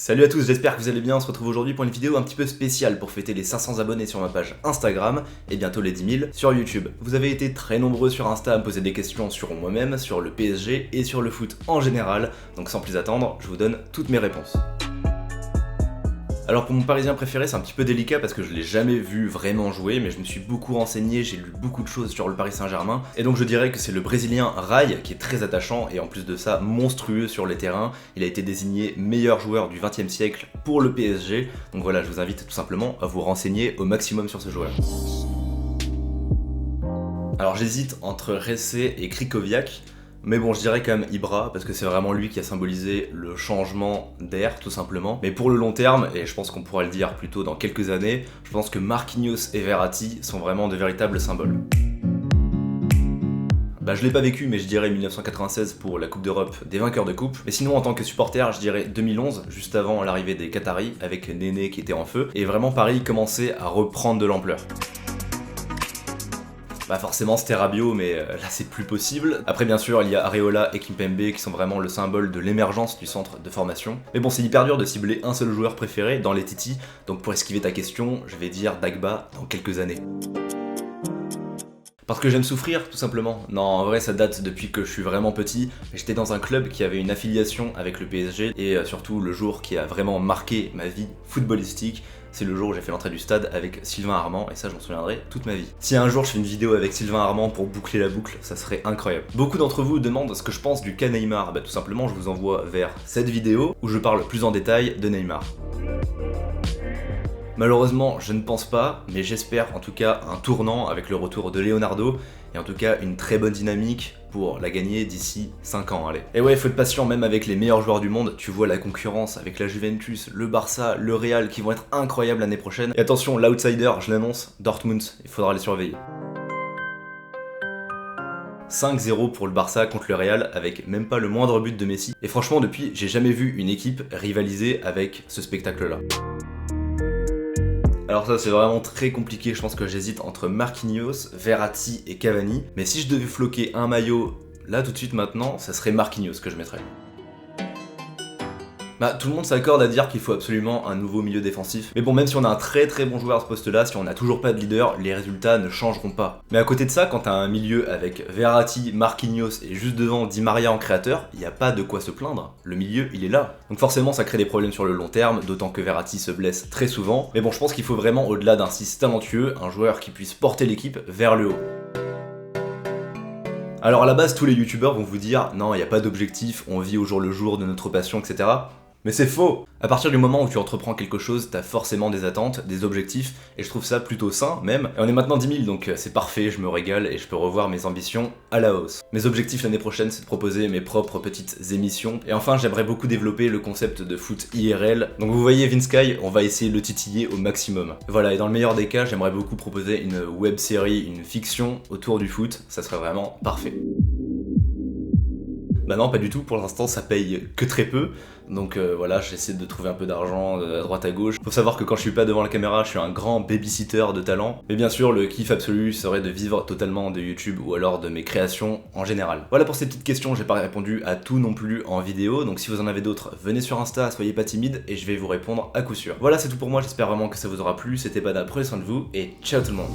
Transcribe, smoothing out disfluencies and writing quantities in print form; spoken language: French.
Salut à tous, j'espère que vous allez bien, on se retrouve aujourd'hui pour une vidéo un petit peu spéciale pour fêter les 500 abonnés sur ma page Instagram et bientôt les 10 000 sur YouTube. Vous avez été très nombreux sur Insta à me poser des questions sur moi-même, sur le PSG et sur le foot en général, donc sans plus attendre, je vous donne toutes mes réponses. Alors pour mon Parisien préféré, c'est un petit peu délicat parce que je l'ai jamais vu vraiment jouer, mais je me suis beaucoup renseigné, j'ai lu beaucoup de choses sur le Paris Saint-Germain, et donc je dirais que c'est le Brésilien Rai qui est très attachant et en plus de ça monstrueux sur les terrains. Il a été désigné meilleur joueur du XXe siècle pour le PSG, donc voilà, je vous invite tout simplement à vous renseigner au maximum sur ce joueur. Alors j'hésite entre Ressé et Krychowiak. Mais bon, je dirais quand même Ibra, parce que c'est vraiment lui qui a symbolisé le changement d'air, tout simplement. Mais pour le long terme, et je pense qu'on pourra le dire plutôt dans quelques années, je pense que Marquinhos et Verratti sont vraiment de véritables symboles. Bah je l'ai pas vécu, mais je dirais 1996 pour la Coupe d'Europe des vainqueurs de coupe. Mais sinon en tant que supporter, je dirais 2011, juste avant l'arrivée des Qataris, avec Néné qui était en feu, et vraiment Paris commençait à reprendre de l'ampleur. Bah forcément c'était Rabiot, mais là c'est plus possible. Après bien sûr il y a Areola et Kimpembe qui sont vraiment le symbole de l'émergence du centre de formation. Mais bon, c'est hyper dur de cibler un seul joueur préféré dans les Titi, donc pour esquiver ta question, je vais dire Dagba dans quelques années. Parce que j'aime souffrir, tout simplement. Non, en vrai, ça date depuis que je suis vraiment petit. J'étais dans un club qui avait une affiliation avec le PSG, et surtout le jour qui a vraiment marqué ma vie footballistique, c'est le jour où j'ai fait l'entrée du stade avec Sylvain Armand, et ça je m'en souviendrai toute ma vie. Si un jour je fais une vidéo avec Sylvain Armand pour boucler la boucle, ça serait incroyable. Beaucoup d'entre vous demandent ce que je pense du cas Neymar. Bah tout simplement, je vous envoie vers cette vidéo où je parle plus en détail de Neymar. Malheureusement, je ne pense pas, mais j'espère en tout cas un tournant avec le retour de Leonardo, et en tout cas une très bonne dynamique pour la gagner d'ici 5 ans, allez. Et ouais, faut être patient même avec les meilleurs joueurs du monde, tu vois la concurrence avec la Juventus, le Barça, le Real qui vont être incroyables l'année prochaine. Et attention, l'outsider, je l'annonce, Dortmund, il faudra les surveiller. 5-0 pour le Barça contre le Real avec même pas le moindre but de Messi. Et franchement, depuis, j'ai jamais vu une équipe rivaliser avec ce spectacle-là. Alors ça c'est vraiment très compliqué, je pense que j'hésite entre Marquinhos, Verratti et Cavani. Mais si je devais floquer un maillot là tout de suite maintenant, ça serait Marquinhos que je mettrais. Bah tout le monde s'accorde à dire qu'il faut absolument un nouveau milieu défensif. Mais bon, même si on a un très bon joueur à ce poste là, si on n'a toujours pas de leader, les résultats ne changeront pas. Mais à côté de ça, quand t'as un milieu avec Verratti, Marquinhos et juste devant Di Maria en créateur, il n'y a pas de quoi se plaindre. Le milieu, il est là. Donc forcément ça crée des problèmes sur le long terme, d'autant que Verratti se blesse très souvent. Mais bon, je pense qu'il faut vraiment, au-delà d'un 6 talentueux, un joueur qui puisse porter l'équipe vers le haut. Alors à la base, tous les youtubeurs vont vous dire « Non, il n'y a pas d'objectif, on vit au jour le jour de notre passion, etc. » Mais c'est faux! À partir du moment où tu entreprends quelque chose, t'as forcément des attentes, des objectifs, et je trouve ça plutôt sain même. Et on est maintenant 10 000, donc c'est parfait, je me régale et je peux revoir mes ambitions à la hausse. Mes objectifs l'année prochaine, c'est de proposer mes propres petites émissions. Et enfin, j'aimerais beaucoup développer le concept de foot IRL. Donc vous voyez Vinsky, on va essayer de le titiller au maximum. Voilà, et dans le meilleur des cas, j'aimerais beaucoup proposer une web série, une fiction autour du foot, ça serait vraiment parfait. Bah non, pas du tout, pour l'instant ça paye que très peu, donc voilà, j'essaie de trouver un peu d'argent à droite à gauche. Faut savoir que quand je suis pas devant la caméra, je suis un grand babysitter de talent, mais bien sûr le kiff absolu serait de vivre totalement de YouTube ou alors de mes créations en général. Voilà pour ces petites questions, j'ai pas répondu à tout non plus en vidéo, donc si vous en avez d'autres, venez sur Insta, soyez pas timide et je vais vous répondre à coup sûr. Voilà, c'est tout pour moi, j'espère vraiment que ça vous aura plu, c'était Bada, prenez soin de vous et ciao tout le monde.